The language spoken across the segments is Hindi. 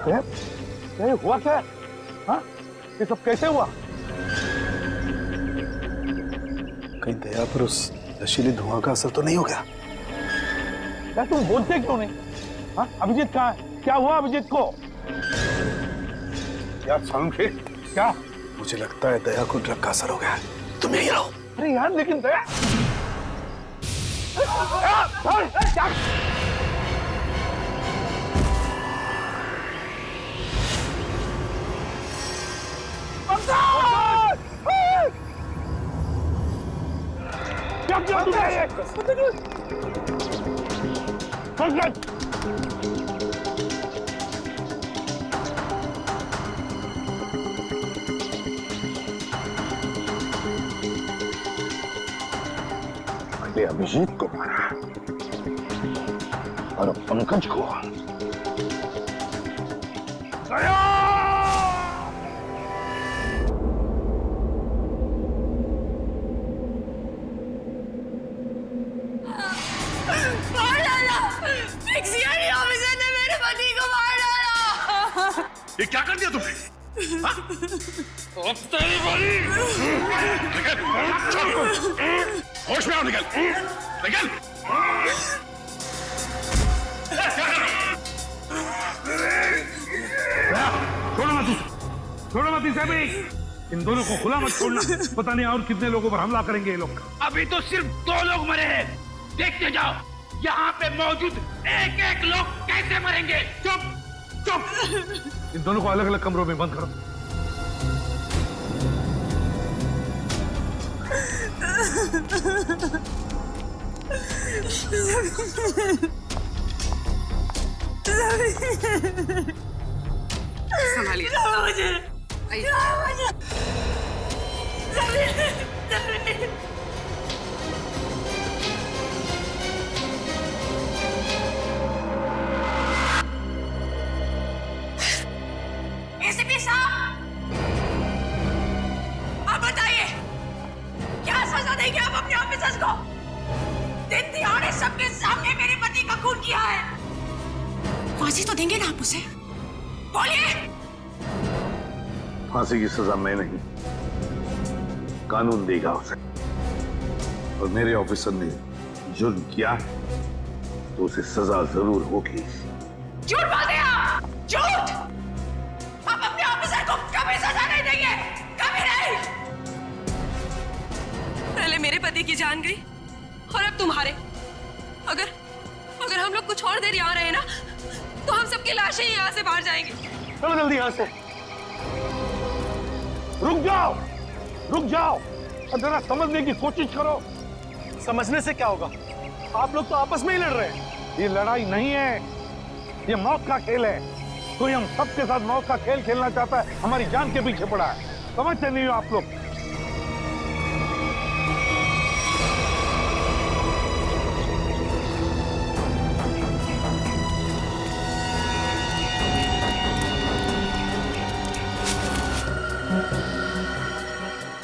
ये हुआ क्या? हाँ, ये सब कैसे हुआ? कहीं दया पर उस नशीली धुआं का असर तो नहीं हो गया? यार तुम बोलते क्यों नहीं? हाँ, अभिजीत कहाँ है? क्या हुआ अभिजीत को? यार सालुंखे, क्या? मुझे लगता है दया को ड्रग का असर हो गया है। तुम यहीं रहो। अरे यार लेकिन दया क्या किया तुमने? मैंने अभिजीत को मारा और पंकज को। ऑफिसर ने मेरे पति को मार डाला। ये क्या कर दिया तुमने? होश में आओ, निकल निकल। छोड़ो मत इसे भी। इन दोनों को खुला मत छोड़ना। पता नहीं और कितने लोगों पर हमला करेंगे ये लोग। अभी तो सिर्फ 2 लोग मरे हैं, देखते जाओ यहाँ पे मौजूद एक एक लोग कैसे मरेंगे। चुप चुप। इन दोनों को अलग अलग कमरों में बंद करो। संभालिए। एसीपी साहब, आप बताइए क्या सजा देंगे आप अपने ऑफिसर्स को? दिन दिहाड़े सबके सामने मेरे पति का खून किया है। फांसी तो देंगे ना आप उसे? बोलिए। फांसी की सजा मैं नहीं, कानून देगा उसे। और मेरे ऑफिसर ने जुर्म किया है तो उसे सजा जरूर होगी। झूठ बोलते हैं आप, झूठ। आप अपने ऑफिसर को कभी सजा नहीं देंगे, कभी नहीं। पहले मेरे पति की जान गई और अब तुम्हारे। अगर हम लोग कुछ और देर यहाँ रहे ना तो हम सबकी लाशें यहाँ से बाहर जाएंगी। चलो जल्दी यहाँ से। रुक जाओ और जरा समझने की कोशिश करो। समझने से क्या होगा? आप लोग तो आपस में ही लड़ रहे हैं। ये लड़ाई नहीं है, ये मौत का खेल है। कोई हम सबके साथ मौत का खेल खेलना चाहता है, हमारी जान के पीछे पड़ा है। समझते नहीं हो आप लोग?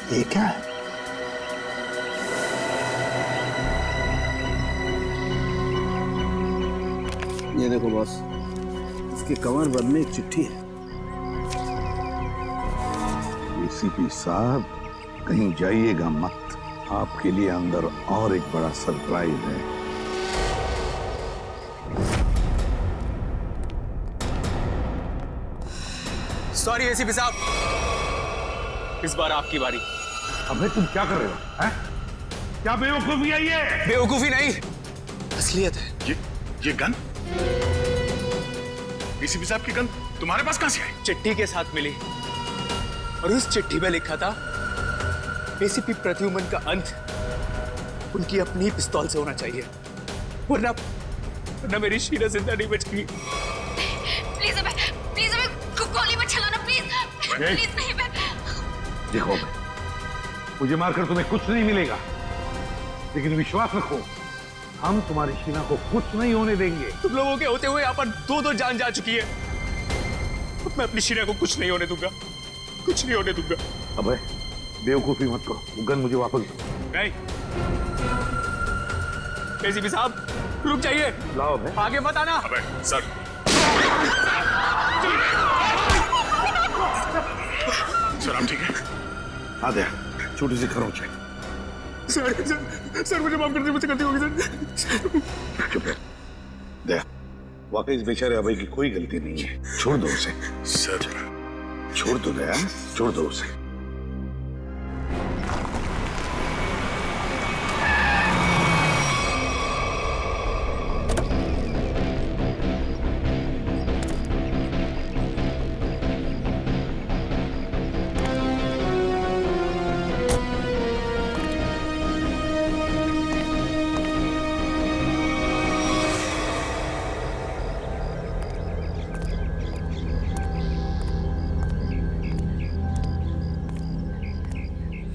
ये क्या है? ये देखो बॉस, इसके कवर बंद में एक चिट्ठी है। एसीपी साहब, कहीं जाइएगा मत, आपके लिए अंदर और एक बड़ा सरप्राइज है। सॉरी एसीपी साहब, इस बार आपकी बारी। अबे तुम क्या कर रहे हो? हैं? क्या बेवकूफी है ये? बेवकूफी नहीं, असलियत है। ये गन? एसीपी साहब की गन तुम्हारे पास कहां से आई? चिट्ठी के साथ मिली और उस चिट्ठी में लिखा था एसीपी प्रद्युमन का अंत उनकी अपनी पिस्तौल से होना चाहिए, वरना मेरी शीला जिंदा नहीं बचेगी। प्लीज हमें गोली मत चलाना, प्लीज नहीं। मैं देखो मुझे मारकर तुम्हें कुछ नहीं मिलेगा, लेकिन विश्वास रखो हम तुम्हारी शीना को कुछ नहीं होने देंगे। तुम लोगों के होते हुए यहाँ पर 2 जान जा चुकी है। मैं अपनी शीना को कुछ नहीं होने दूंगा, कुछ नहीं होने दूंगा। अबे बेवकूफी मत करो, वो गन मुझे वापस दो। नहीं एसीपी साहब रुक जाइए, लाओ अबे। आगे मत आना। अबे सर, सर आप ठीक है? हाँ दया, छोटी सी खरोंच है। सर मुझे माफ कर दीजिए, मुझसे गलती हो गई सर। चुप रहो दया, वाकई इस बेचारे अभय की कोई गलती नहीं है, छोड़ दो उसे। सर छोड़ दो दया, छोड़ दो उसे।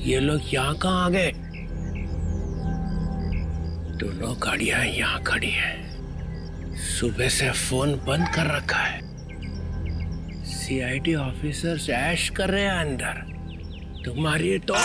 ये लोग यहाँ कहाँ आ गए? दोनों गाड़ियां यहाँ खड़ी हैं। सुबह से फोन बंद कर रखा है। सीआईडी ऑफिसर्स ऐश कर रहे हैं अंदर। तुम्हारी तो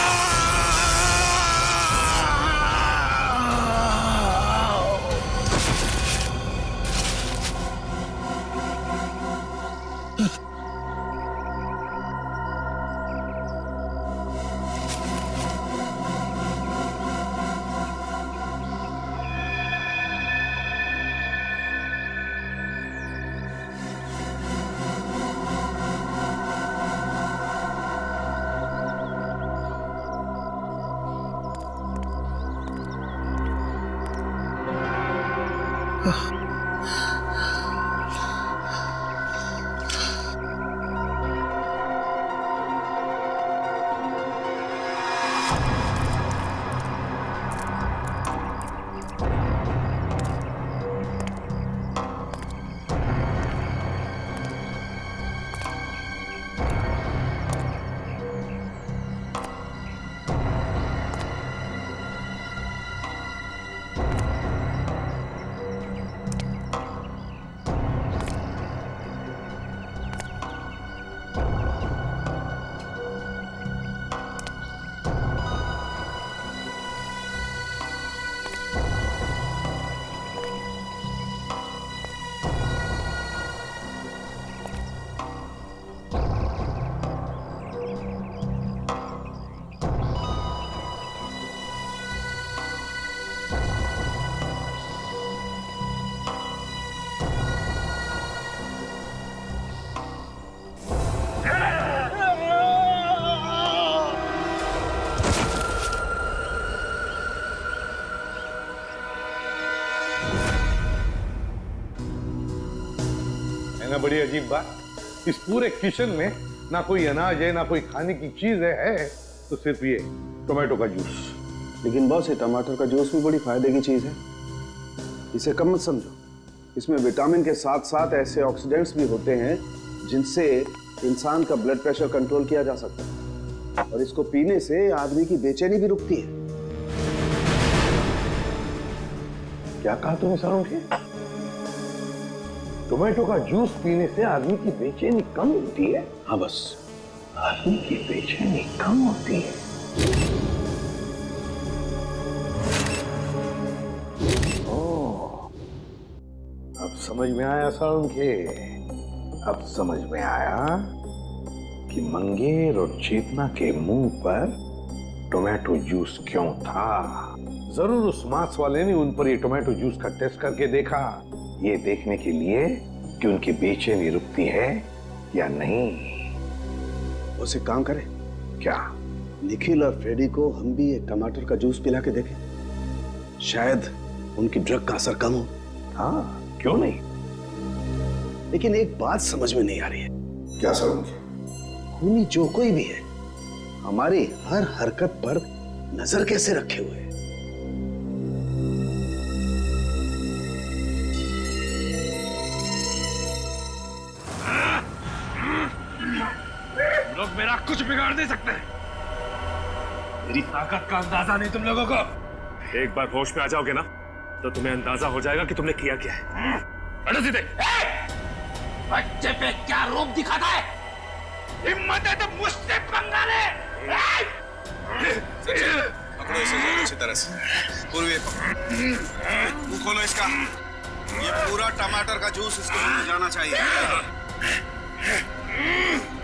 है ना बड़ी अजीब बात, इस पूरे किचन में ना कोई अनाज है ना कोई खाने की चीज है तो सिर्फ ये टोमेटो का जूस। लेकिन बॉस, ये टमाटर का जूस भी बड़ी फायदे की चीज है, इसे कम मत समझो। इसमें विटामिन के साथ साथ ऐसे ऑक्सीडेंट्स भी होते हैं जिनसे इंसान का ब्लड प्रेशर कंट्रोल किया जा सकता है, और इसको पीने से आदमी की बेचैनी भी रुकती है। क्या कहा तुमने सरोंगी? टोमेटो का जूस पीने से आदमी की बेचैनी कम होती है? हाँ बस, आदमी की बेचैनी कम होती है। ओह, अब समझ में आया सरोंगी, अब समझ में आया कि मंगेर और चेतना के मुंह पर टोमेटो जूस क्यों था। जरूर उस मांस वाले ने उन पर ये टोमेटो जूस का टेस्ट करके देखा, ये देखने के लिए कि उनकी बेचैनी रुकती है या नहीं। उसे काम करें क्या? निखिल और फ्रेडी को हम भी एक टमाटर का जूस पिला के देखें, शायद उनकी ड्रग का असर कम हो। हाँ, क्यों नहीं। लेकिन एक बात समझ में नहीं आ रही है। क्या सरोंगी? खूनी जो कोई भी है, हमारी हर हरकत पर नजर कैसे रखे हुए है? लोग मेरा कुछ बिगाड़ नहीं सकते। मेरी ताकत का अंदाजा नहीं तुम लोगों को। एक बार होश में आ जाओगे ना तो तुम्हें अंदाजा हो जाएगा कि तुमने किया क्या है। अरे सीधे बच्चे पे क्या रूप दिखाता है? हिम्मत है तो मुझसे पंगा ले। पकड़ो इसे अच्छी तरह से। पूर्वी मुंह खोलो इसका। ये पूरा टमाटर का जूस इसके मुंह में जाना चाहिए।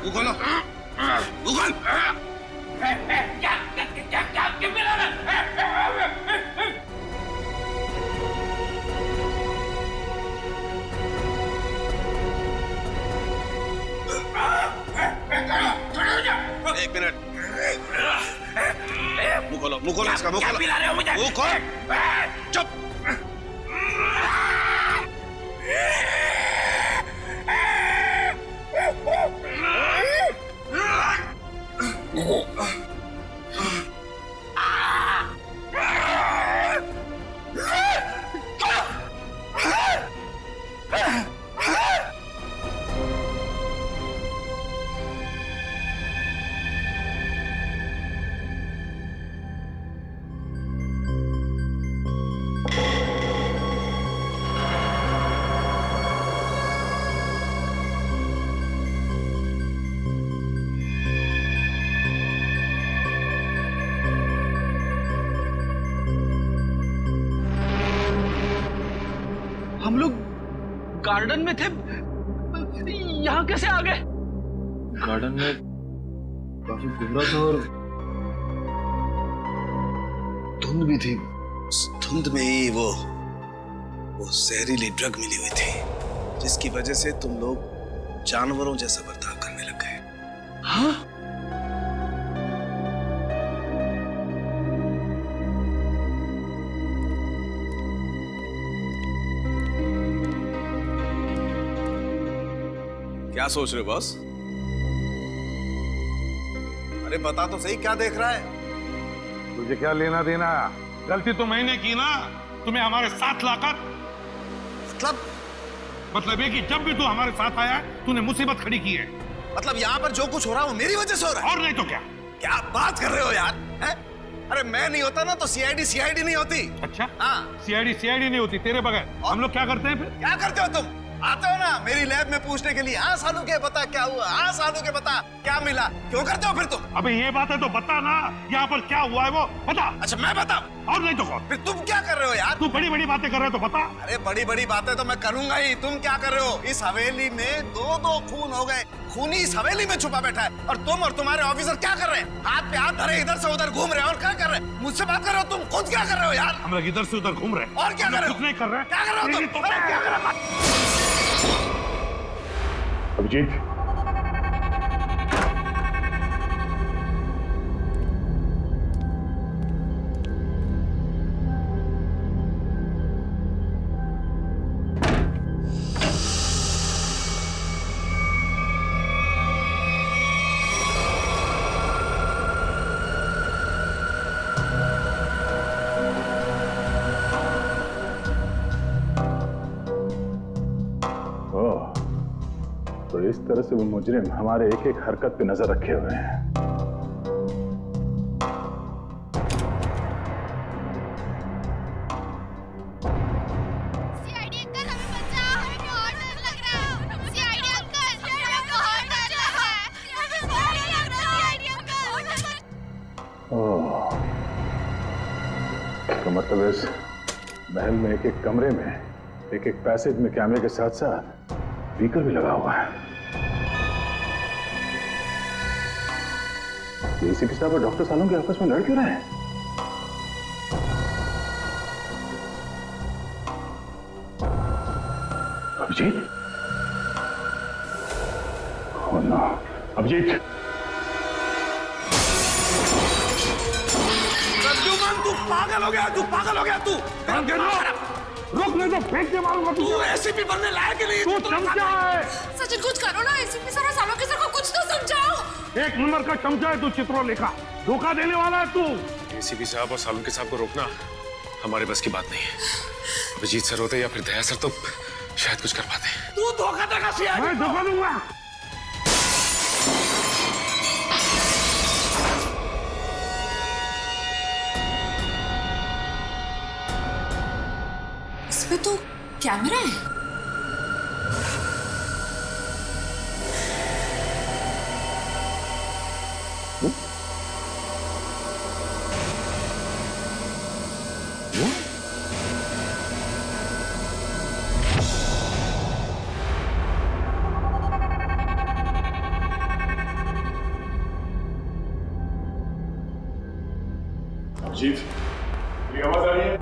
मुंह खोलो, मुंह खोल। क्या मिला ना? एक मिनट, मुंह खोलो इसका, मुंह खोलो, मुंह खोल। चुप। हम लोग गार्डन में थे, यहाँ कैसे आ गए? गार्डन में काफी कोहरा था और धुंध भी थी। उस धुंध में ही वो जहरीली ड्रग मिली हुई थी, जिसकी वजह से तुम लोग जानवरों जैसा बर्ताव करने लग गए। हाँ? क्या सोच रहे हो बॉस? अरे बता तो सही, क्या देख रहा है? तुझे क्या लेना देना? गलती तो मैंने की ना, तुम्हें हमारे साथ लाकर। मतलब ये कि जब भी तू हमारे साथ आया तूने मुसीबत खड़ी की है। मतलब यहाँ पर जो कुछ हो रहा है वो मेरी वजह से हो रहा है? और नहीं तो क्या? क्या बात कर रहे हो यार? है? अरे मैं नहीं होता ना तो सीआईडी नहीं होती। अच्छा? हाँ। सीआईडी नहीं होती तेरे बगैर। हम लोग क्या करते हैं फिर? क्या करते हो तुम? आते हो ना मेरी लैब में पूछने के लिए, हाँ सालू के बता क्या हुआ, हाँ सालू के बता क्या मिला। क्यों करते हो फिर तुम? अबे ये बात है तो बता ना, यहाँ पर क्या हुआ है वो बता। अच्छा मैं बताऊं? और नहीं तो कौन? फिर तुम क्या कर रहे हो यार? तू बड़ी बड़ी बातें कर रहे हो तो बता। अरे बड़ी बड़ी बातें तो मैं करूंगा ही, तुम क्या कर रहे हो? इस हवेली में दो खून हो गए, खूनी इस हवेली में छुपा बैठा है, और तुम और तुम्हारे ऑफिसर क्या कर रहे हैं? हाथ पे हाथ धरे इधर से उधर घूम रहे हो, और क्या कर रहे हैं? मुझसे बात कर रहे हो? तुम खुद क्या कर रहे हो यार? हम लोग इधर से उधर घूम रहे हैं। और क्या कर रहे हो? कुछ नहीं कर रहे। क्या कर रहे हो तुम? अरे क्या कर रहे हो? अभिजीत, तो इस तरह से वो मुजरिम हमारे एक एक हरकत पे नजर रखे हुए हैं। सीआईडी अंकल हमें बचाओ, हमें बहुत डर लग रहा है। सीआईडी अंकल हमें बहुत डर लग रहा है। CID uncle. ओह, तो मतलब इस महल में एक एक कमरे में एक एक पैसेज में कैमरे के साथ साथ स्पीकर भी लगा हुआ है। एसीपी साहब और डॉक्टर सालों के आपस में लड़ क्यों रहे हैं? अभिजीत? Oh no, Abhijeet! तू पागल हो गया, तू पागल हो गया, तू रुक, नहीं तो फेंक के मारूंगा तुझे। तू एसीपी बनने लायक ही नहीं। तू चमचा है। सचिन कुछ करो ना, एसीपी सर और सालों के सर को कुछ तो समझाओ। एक नंबर का चमचा है तू, चित्रोलेखा। धोखा देने वाला है तू। एसीपी साहब और सालुंके साहब को रोकना हमारे बस की बात नहीं है। अभिजीत सर होते या फिर दया सर तो शायद कुछ कर पाते। तू धोखा देगा सीआईडी? मैं धोखा दूंगा। इसमें तो कैमरा है। अभिजीत, मेरी आवाज आ रही है?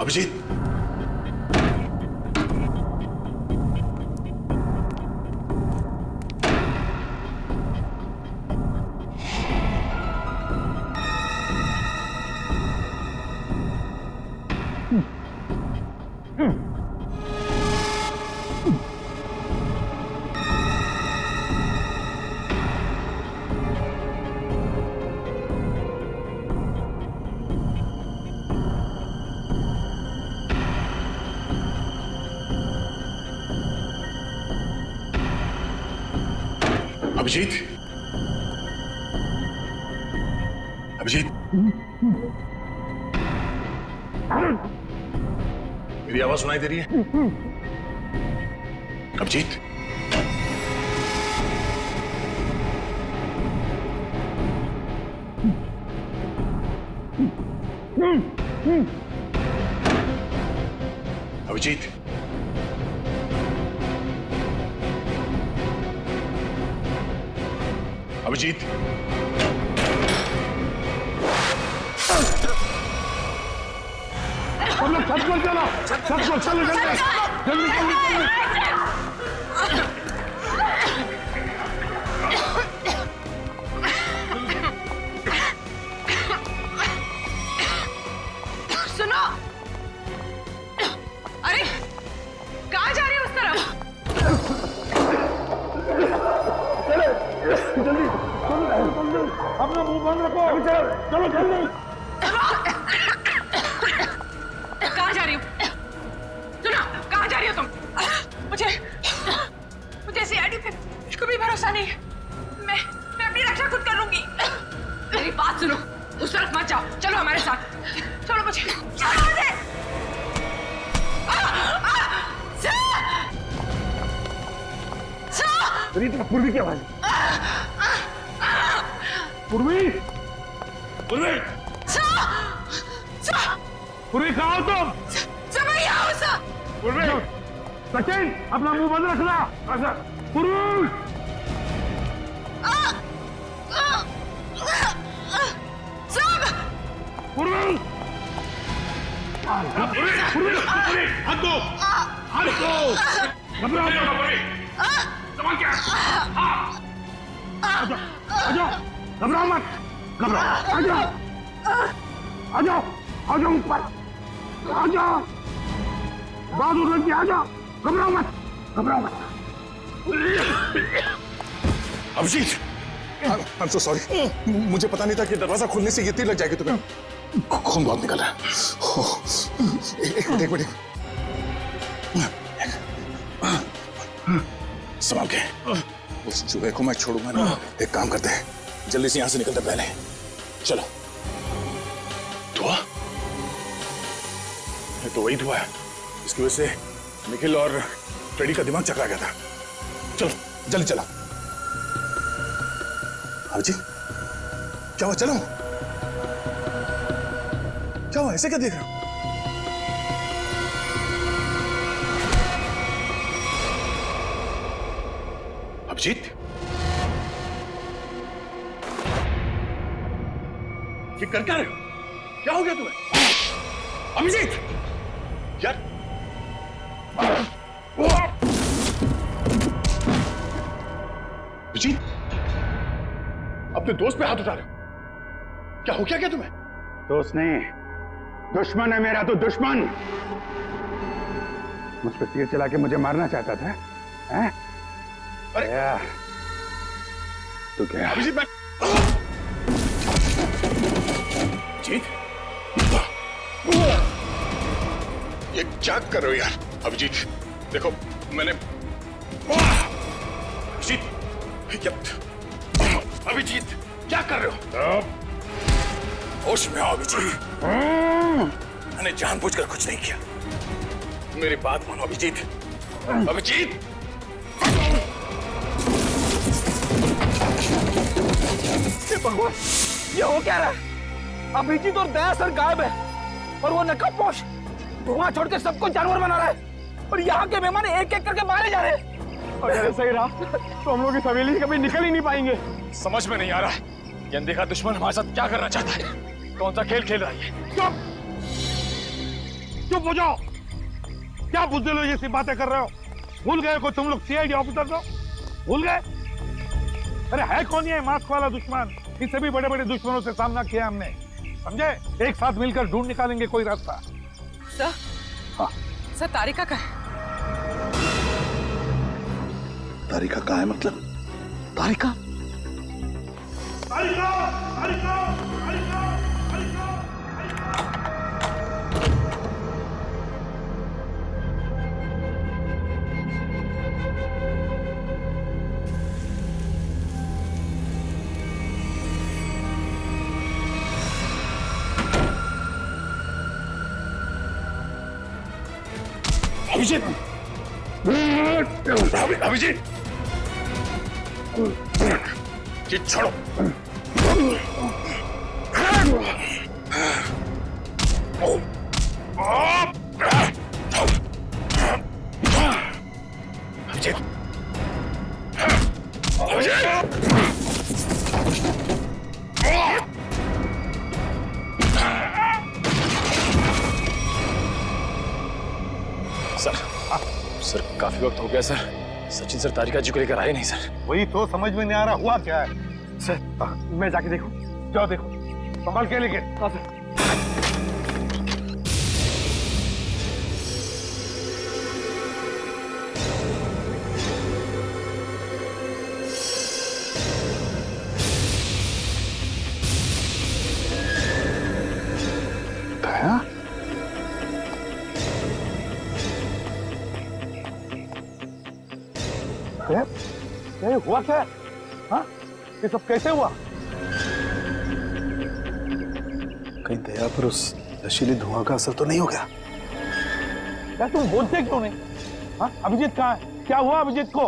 अभिजीत, अभिजीत, अभिजीत, अभिजीत, मेरी आवाज सुनाई दे रही है? अभिजीत, अभिजीत, अभिजीत, हम लोग छत पर चलो, छत पर चलो, जल्दी जल्दी जल्दी। सुनो, अरे कहाँ जा रही हो उस तरफ? जल्दी अपना मुंह बंद रखो, चलो जल्दी। कहाँ जा रही हो? सुनो, कहाँ जा रही हो तुम? मुझे सीआईडी पे बिल्कुल भी भरोसा नहीं है। मैं अपनी रक्षा खुद कर लूंगी। मेरी बात सुनो, उस तरफ मत जाओ, चलो हमारे साथ। चलो मुझे, चलो मुझे। पूर्वी की आवाज। पूर्वी, पूर्वी, पूर्वी कहाँ हो तुम? पूर्वी, सचिन अपना मुंह बंद रखना। पूर्वी, पूर्वी, पूर्वी, हाथ दो, हाथ दो, घबराओ मत। सवाल क्या? आजाओ, घबराओ मत, घबराओ, आजाओ, आजाओ, आजाओ ऊपर, आजाओ, बहादुर लड़की आजाओ, घबराओ मत, घबराओ मत। अभिजीत, I'm so sorry, मुझे पता नहीं था कि दरवाजा खोलने से ये तीर लग जाएगी तुम्हें। खून बहुत निकल रहा है। एक मिनट, संभाल के। उस चूहे को मैं छोड़ूंगा ना। एक काम करते हैं, जल्दी से यहां से निकलते पहले चलो। धुआं, ये तो वही धुआं है, इसकी वजह से निखिल और फ्रेडी का दिमाग चकरा गया था। चलो जल्दी चला। अभिजीत, क्या हुआ? चलो, क्या हुआ? ऐसे क्या देख रहे हो? अभिजीत, ये कर क्या रहे हो? क्या हो गया तुम्हें? अभिजीत, यार अभिजीत, अपने दोस्त पे हाथ उठा रहे हो? क्या हो क्या तुम्हें? दोस्त नहीं, दुश्मन है मेरा तो दुश्मन। मुझ पर तीर चला के मुझे मारना चाहता था, हैं? अरे तो क्या? अभिजीत, मैं जीत, ये क्या कर रहे हो यार? अभिजीत देखो, मैंने अभिजीत क्या कर रहे हो? होश में आओ अभिजीत, मैंने जानबूझकर कुछ नहीं किया। मेरी बात मानो अभिजीत। अभिजीत भगवान, ये हो क्या रहा है? अभिजीत और दया सर गायब है और वो नकाबपोश धुआं छोड़ के सबको जानवर बना रहा है और यहाँ के मेहमान एक एक करके मारे जा रहे हैं। अगर ऐसा ही रहा तो हम लोग इस हवेली से कभी निकल ही नहीं पाएंगे। समझ में नहीं आ रहा है ये अनदेखा दुश्मन हमारे साथ क्या करना चाहता है, कौन सा खेल खेल रहा है? चुप चुप हो जाओ। क्या बुद्धि लोग जैसी बातें कर रहे हो? भूल गए को तुम लोग सीआईडी ऑफिसर हो? भूल गए? अरे है कौन ये मास्क वाला दुश्मन? इससे भी बड़े बड़े दुश्मनों से सामना किया हमने, समझे? एक साथ मिलकर ढूंढ निकालेंगे कोई रास्ता। सर, हाँ सर तारिका का है। तारिका कहाँ है? मतलब तारिका? तारिका! तारिका! तारिका! तारिका! अभिजीत! अभिजीत! ये छोड़ो। अभिजीत! सर काफी वक्त हो गया सर। सचिन सर तारिका जी को लेकर आए नहीं सर। वही तो समझ में नहीं आ रहा हुआ क्या है। सर मैं जाके देखूं? जाओ देखो, संभाल के लेके। हाँ सर। ये हुआ क्या? हाँ? ये सब कैसे हुआ? कहीं दया पर उस नशीले धुआं का असर तो नहीं हो गया? क्या तुम बोलते क्यों नहीं? हाँ? अभिजीत कहाँ है? क्या हुआ अभिजीत को?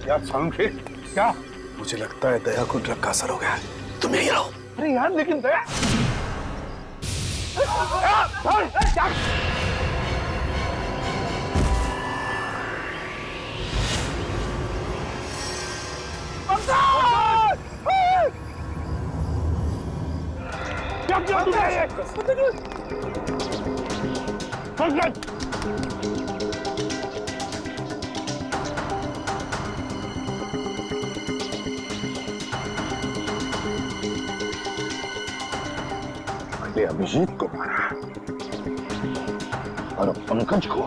यार सांखे, क्या? मुझे लगता है दया को ड्रग का असर हो गया। तुम यहीं रहो। अरे यार लेकिन दया क्या किया तुमने? पहले अभिजीत को मारा और पंकज को।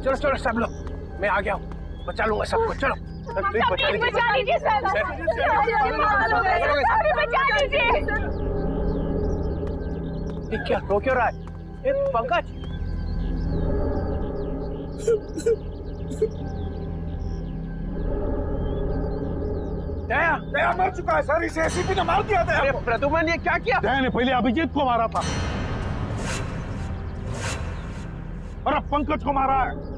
चलो चलो सब लोग, मैं आ गया हूँ, बचा लूंगा सबको। चलो बचा लीजिए सर, बचा लीजिए। ये क्या रो क्यों रहा है? ये पंकज, दया दया मर चुका है सर, इसे एसीपी ने मार दिया। दया प्रद्युमन ये क्या किया? दया ने पहले अभिजीत को मारा था और अब पंकज को मारा है।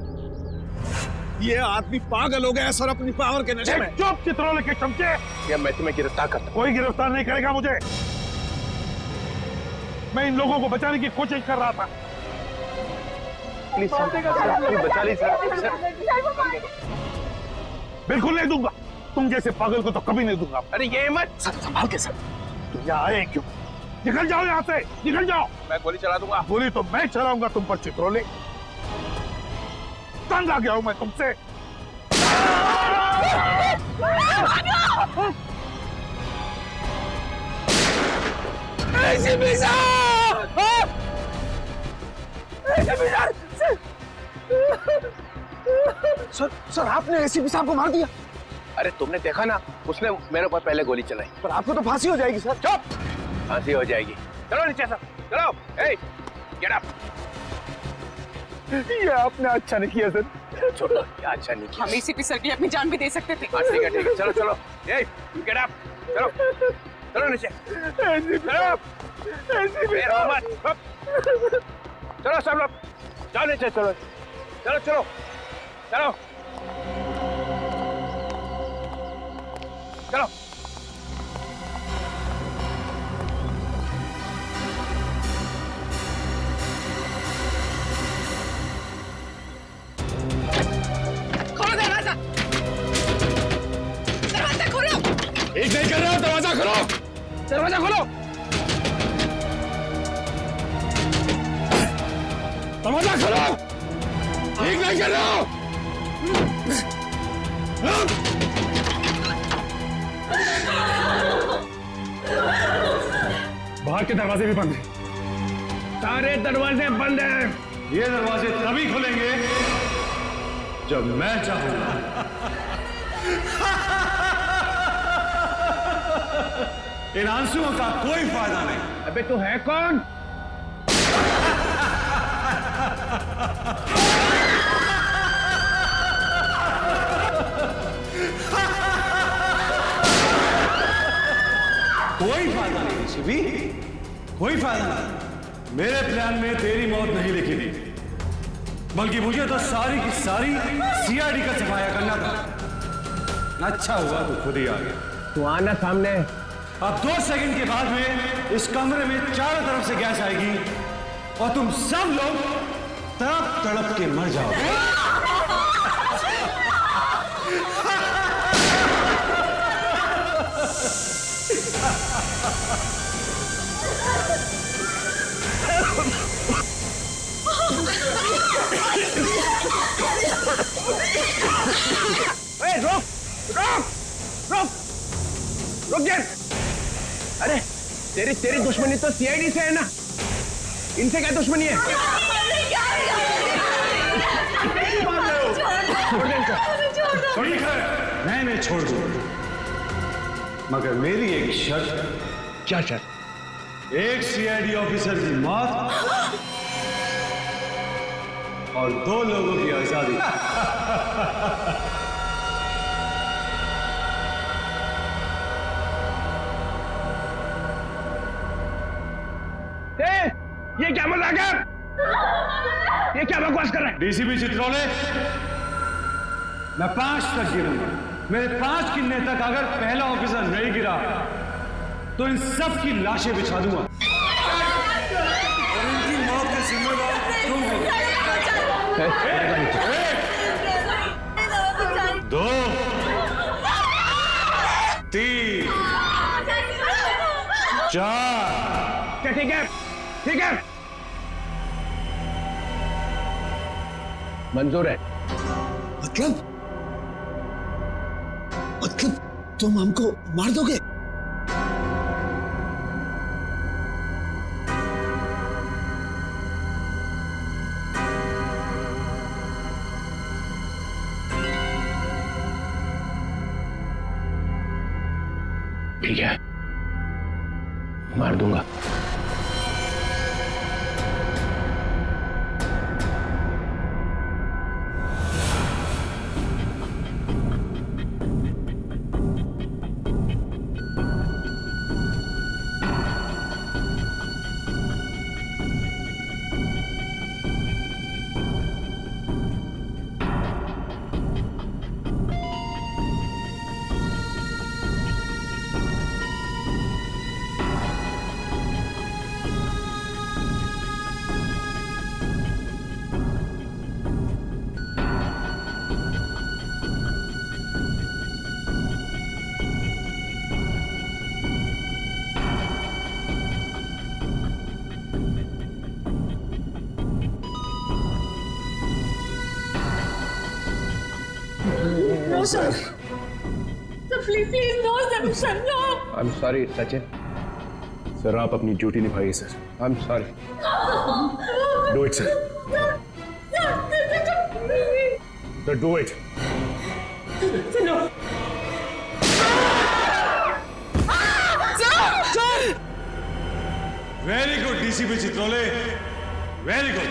ये आदमी पागल हो गया सर अपनी पावर के नशे में। चुप चित्रोले के चमचे। या मैं तुम्हें गिरफ्तार करता हूं। कोई गिरफ्तार नहीं करेगा मुझे। मैं इन लोगों को बचाने की कोशिश कर रहा था। प्लीज बचा लीजिए सर। बिल्कुल नहीं दूंगा, तुम जैसे पागल को तो कभी नहीं दूंगा। अरे ये मत सर, संभाल के सर। तुम यहाँ आए क्यों? निकल जाओ यहाँ से, निकल जाओ। मैं गोली चला दूंगा। गोली तो मैं चलाऊंगा तुम पर चित्रोले। तंग आ गया हूं मैं तुमसे। सर आपने एसीपी साहब को मार दिया। अरे तुमने देखा ना, उसने मेरे ऊपर पहले गोली चलाई। पर आपको तो फांसी हो जाएगी सर। चुप, फांसी हो जाएगी। चलो नीचे सर, चलो। ए, गेट अप। ये आपने अच्छा नहीं किया सर। छोड़ो, क्या अच्छा नहीं किया। हम एसीपी सर की अपनी जान भी दे सकते थे। हाँ, ठीक है, चलो चलो। ए, गेट अप, चलो चलो नीचे, चलो। रो मत। चलो सब लोग, जाओ नीचे, चलो चलो चलो चलो चलो। खोलो दरवाजा, दरवाजा खोलो। एक नहीं कर रहा हूं, दरवाजा खोलो, दरवाजा खोलो, दरवाजा खोलो। एक नहीं कर रहा हूं। बाहर के दरवाजे भी बंद हैं। सारे दरवाजे बंद हैं। ये दरवाजे तभी खुलेंगे जब मैं चाहूंगा। इन आंसुओं का कोई फायदा नहीं। अबे तू है कौन? कोई फायदा नहीं शिवी, कोई फायदा नहीं। मेरे प्लान में तेरी मौत नहीं लिखी थी, बल्कि मुझे तो सारी की सारी सीआईडी का सफाया करना था। अच्छा हुआ तू खुद ही आ गया। तू आना सामने। अब 2 सेकंड के बाद में इस कमरे में चारों तरफ से गैस आएगी और तुम सब लोग तड़प तड़प के मर जाओगे। रुक रुक रुक रुक जा। अरे तेरी दुश्मनी तो सीआईडी से है ना, इनसे क्या दुश्मनी है? ठीक है, मैं छोड़ दूं, मगर मेरी एक शर्त। क्या शर्त? एक सीआईडी ऑफिसर की मौत और 2 लोगों की आजादी। ये क्या मजाक है? ये क्या बकवास कर रहा है? डीसीपी चित्रोले, मैं 5 तक गिरूंगा। मेरे 5 गिनने तक अगर पहला ऑफिसर नहीं गिरा तो इन सब की लाशें बिछा दूंगा और इनकी मौत के जिम्मेदार तुम हो। 1, 2, 3, 4। ठीक है, ठीक है, मंजूर है। मतलब तुम हमको मार दोगे? ठीक है, मार दूंगा। No, sir. Sir, please, no, sir, no. I am sorry Sachin. Sir आप अपनी ड्यूटी निभाइए sir. I am sorry. Do it sir. Do it. No. Very good DCP Chitrole, very good.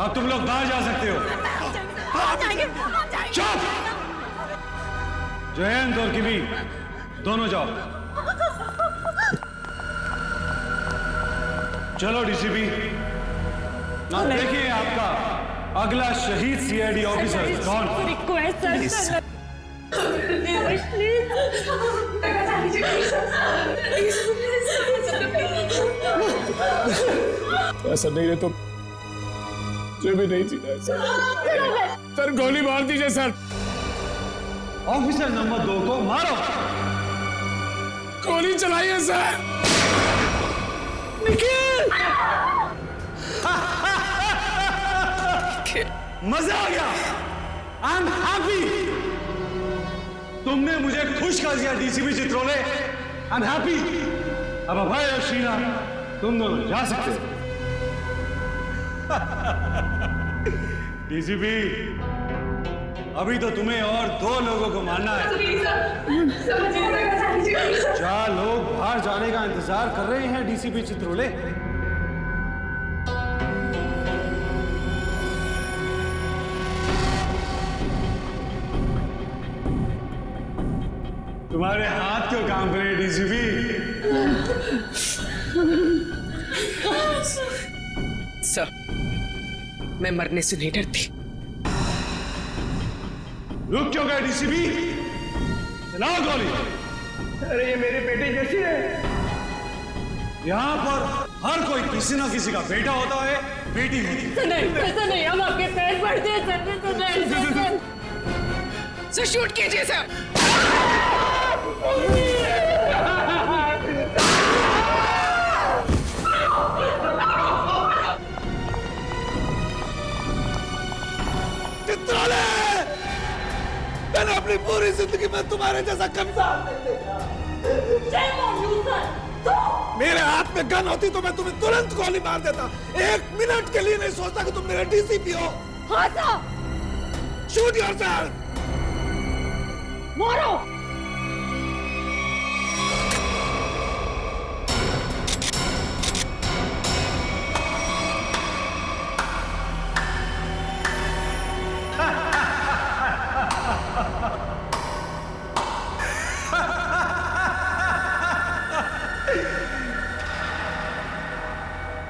अब तुम लोग बाहर जा सकते हो। चुप! जयंत और किमी दोनों जाओ। चलो डीसीपी, ना देखिए आपका अगला शहीद सीआईडी ऑफिसर कौन। Request, sir. ऐसा नहीं है तो मुझे भी नहीं जीना है सर। गोली मार दीजिए सर। ऑफिसर नंबर 2 को मारो। गोली चलाइए सर। मजा आ गया। I am happy. तुमने मुझे खुश कर दिया DCP Chitrole. I am happy. अब अभय और शीना तुम दोनों जा सकते हो। डीसीपी, अभी तो तुम्हें और 2 लोगों को मारना है। 4 लोग बाहर जाने का इंतजार कर रहे हैं डीसीपी चित्रोले। तुम्हारे हाथ क्यों काम कर रहे हैं डीसीपी? सर, मैं मरने से नहीं डरती। रुक क्यों गए डीसीपी? चलाओ गोली। अरे ये मेरी बेटी जैसी है। यहाँ पर हर कोई किसी ना किसी का बेटा होता है, बेटी होती है। नहीं, ऐसा नहीं, हम आपके पैर पड़ते हैं सर। सर शूट कीजिए सर। चित्रोले, मैंने अपनी पूरी जिंदगी में तुम्हारे जैसा कमजोर नहीं देखा। मेरे हाथ में गन होती तो मैं तुम्हें तुरंत गोली मार देता। 1 मिनट के लिए नहीं सोचता कि तुम मेरे डीसीपी हो। हाँ सर। Shoot yourself. मारो।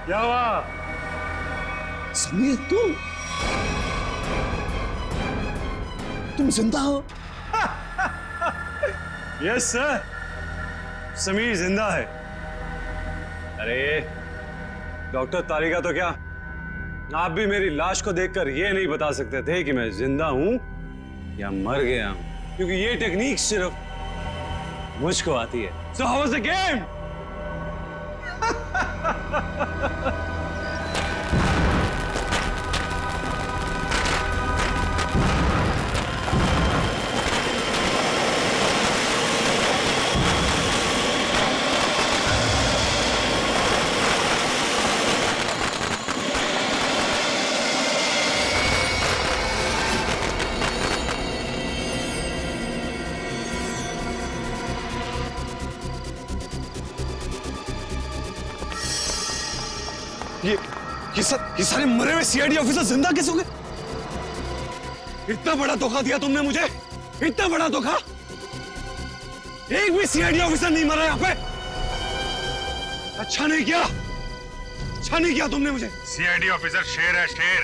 क्या हुआ? समीर तुम जिंदा हो? यस सर, समीर जिंदा है। अरे डॉक्टर तारिका तो क्या, आप भी मेरी लाश को देखकर ये नहीं बता सकते थे कि मैं जिंदा हूं या मर गया हूं, क्योंकि ये टेक्निक सिर्फ मुझको आती है। So how was the game? ये सारे मरे हुए सीआईडी ऑफिसर जिंदा कैसे हो गए? इतना बड़ा धोखा दिया तुमने मुझे, इतना बड़ा धोखा। एक भी सीआईडी ऑफिसर नहीं मरा यहाँ पे। अच्छा नहीं किया, अच्छा नहीं किया तुमने मुझे। सीआईडी ऑफिसर शेर है, शेर,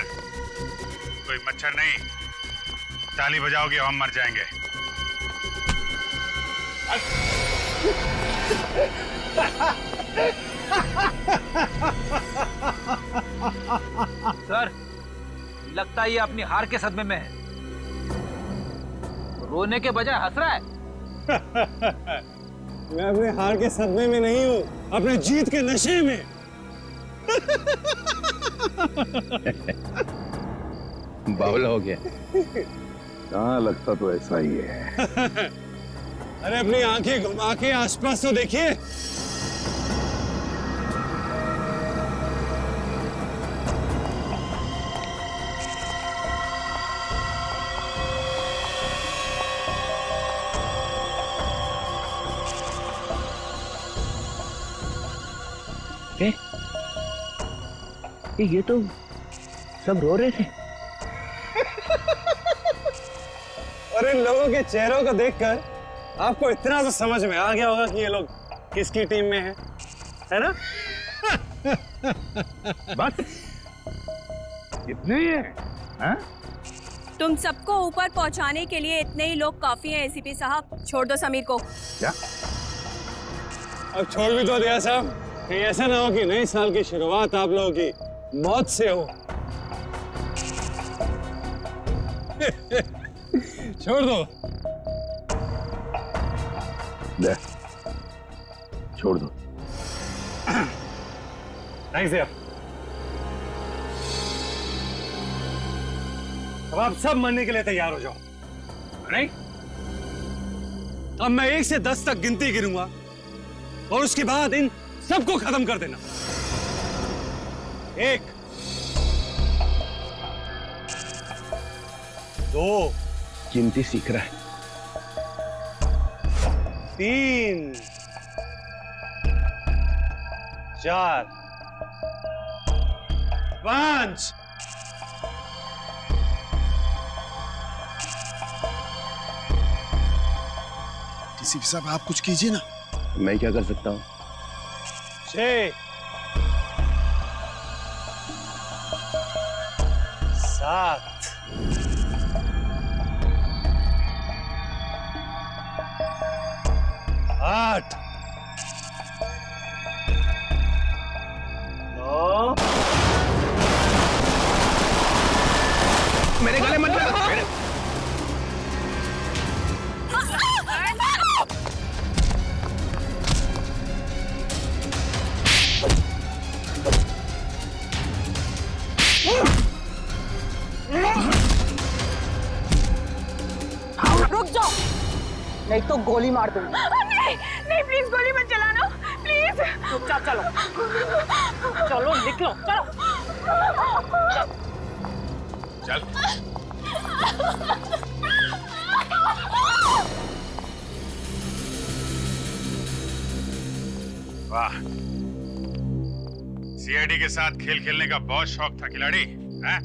कोई मच्छर नहीं। ताली बजाओगे हम मर जाएंगे। सर, लगता है ये अपनी हार के सदमे में है। रोने के बजाय हंस रहा है। मैं अपने हार के सदमे में नहीं हूं, अपने जीत के नशे में। बावला हो गया। हाँ, लगता तो ऐसा ही है। अरे अपनी आंखें घुमा के आसपास तो देखिए। ये तो सब रो रहे थे। और इन लोगों के चेहरों को देखकर आपको इतना तो समझ में आ गया होगा कि ये लोग किसकी टीम में हैं, है ना? बस इतने ही है? हाँ? तुम सबको ऊपर पहुंचाने के लिए इतने ही लोग काफी हैं एसीपी साहब। छोड़ दो समीर को। क्या? अब छोड़ भी तो दिया साहब। कहीं ऐसा ना हो कि नए साल की शुरुआत आप लोगों की मौत से हो। छोड़ दो। ले, छोड़ दो। थैंक्स यार। अब आप सब मरने के लिए तैयार हो जाओ। नहीं? अब मैं 1 से 10 तक गिनती गिनूंगा और उसके बाद इन सबको खत्म कर देना। 1, 2, गिनती सीख रहा है। 3, 4, 5। डीसीपी साहब आप कुछ कीजिए ना। मैं क्या कर सकता हूँ? 6, 7, 8, 9। मेरे गले मत लगा। रुक जाओ, नहीं तो गोली मार दूंगी। नहीं, नहीं प्लीज गोली मत चलाना, प्लीज। चुपचाप चलो, चलो निकलो, चलो। चल। वाह, सीआईडी के साथ खेल खेलने का बहुत शौक था खिलाड़ी, हैं?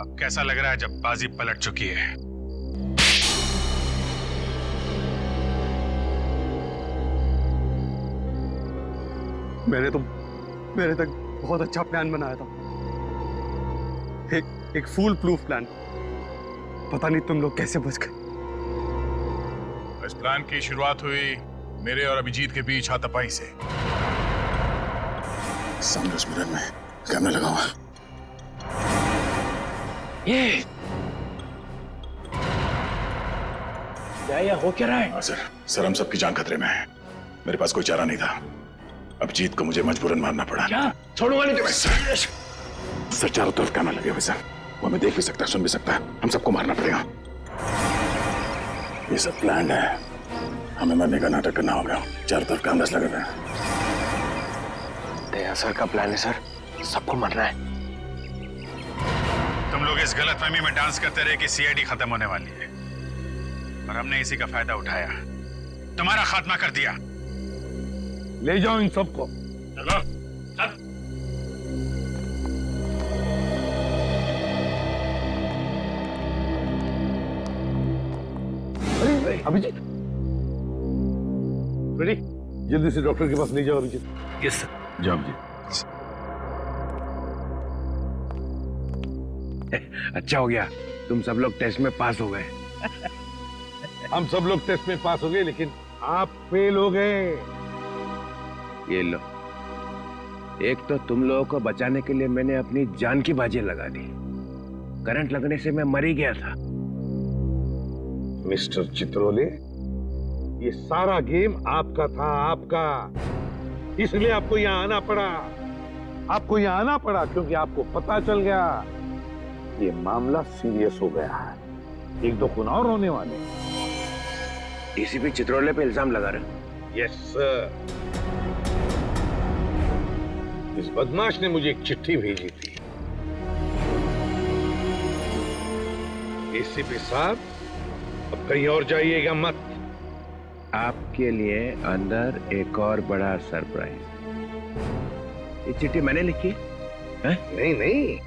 अब कैसा लग रहा है जब बाजी पलट चुकी है? मैंने तक बहुत अच्छा प्लान बनाया था। एक फूल प्रूफ प्लान। पता नहीं तुम लोग कैसे बच गए। इस प्लान की शुरुआत हुई मेरे और अभिजीत के बीच हाथापाई से। सामने उस मिरर में कैमरा लगा हुआ। ये क्या हो क्या रहा है? सर हम सबकी जान खतरे में है। मेरे पास कोई चारा नहीं था। अभिजीत को मुझे मजबूरन मारना पड़ा। क्या? छोड़ूंगा नहीं तुम्हें। सर चारों तरफ कैमरा लगे हुए सर। वो हमें देख भी सकता है, सुन भी सकता है। हम सबको मारना पड़ेगा। ये सब प्लान है। हमें मरने का नाटक करना होगा। चारों तरफ कैमरास लगे हुए हैं। दया सर का प्लान है सर, सबको मरना है। तुम लोग इस गलतफहमी में डांस करते रहे कि सीआईडी खत्म होने वाली है, और हमने इसी का फायदा उठाया, तुम्हारा खात्मा कर दिया। ले जाओ इन सबको। चलो चल। अरे अभिजीत, रेडी? जल्दी से डॉक्टर के पास ले जाओ अभिजीत। Yes sir. जाओ अभिजीत। अच्छा हो गया, तुम सब लोग टेस्ट में पास हो गए। हम सब लोग टेस्ट में पास हो गए, लेकिन आप फेल हो गए। ये लो, एक तो तुम लोगों को बचाने के लिए मैंने अपनी जान की बाजी लगा दी। करंट लगने से मैं मर ही गया था। मिस्टर चित्रोले, ये सारा गेम आपका था, आपका। इसलिए आपको यहाँ आना पड़ा। आपको यहाँ आना पड़ा क्योंकि आपको पता चल गया ये मामला सीरियस हो गया है, एक दो खून और होने वाले। डीसीपी चित्रोले पे इल्जाम लगा रहे? Yes sir. इस बदमाश ने मुझे एक चिट्ठी भेजी थी। एसीपी साहब, अब कहीं और जाइएगा मत। आपके लिए अंदर एक और बड़ा सरप्राइज। ये चिट्ठी मैंने लिखी है? नहीं नहीं,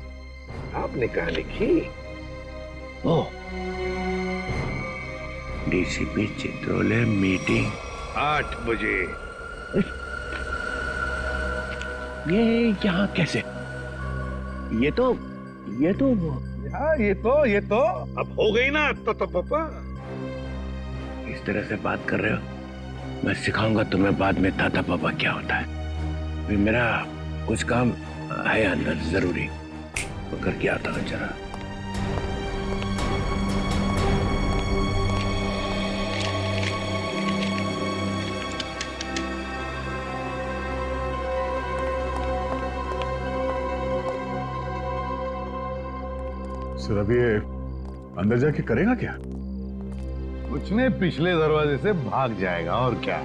आपने कहा लिखी? ओह, डीसीपी चित्रोले मीटिंग 8 बजे। ये यहाँ कैसे? ये तो हाँ, ये तो अब हो गई ना तो पापा। इस तरह से बात कर रहे हो, मैं सिखाऊंगा तुम्हें बाद में ताता पापा क्या होता है। अभी मेरा कुछ काम है अंदर जरूरी, वो करके आता हूँ जरा। सर अब ये अंदर जाके करेगा क्या? कुछ नहीं, पिछले दरवाजे से भाग जाएगा और क्या।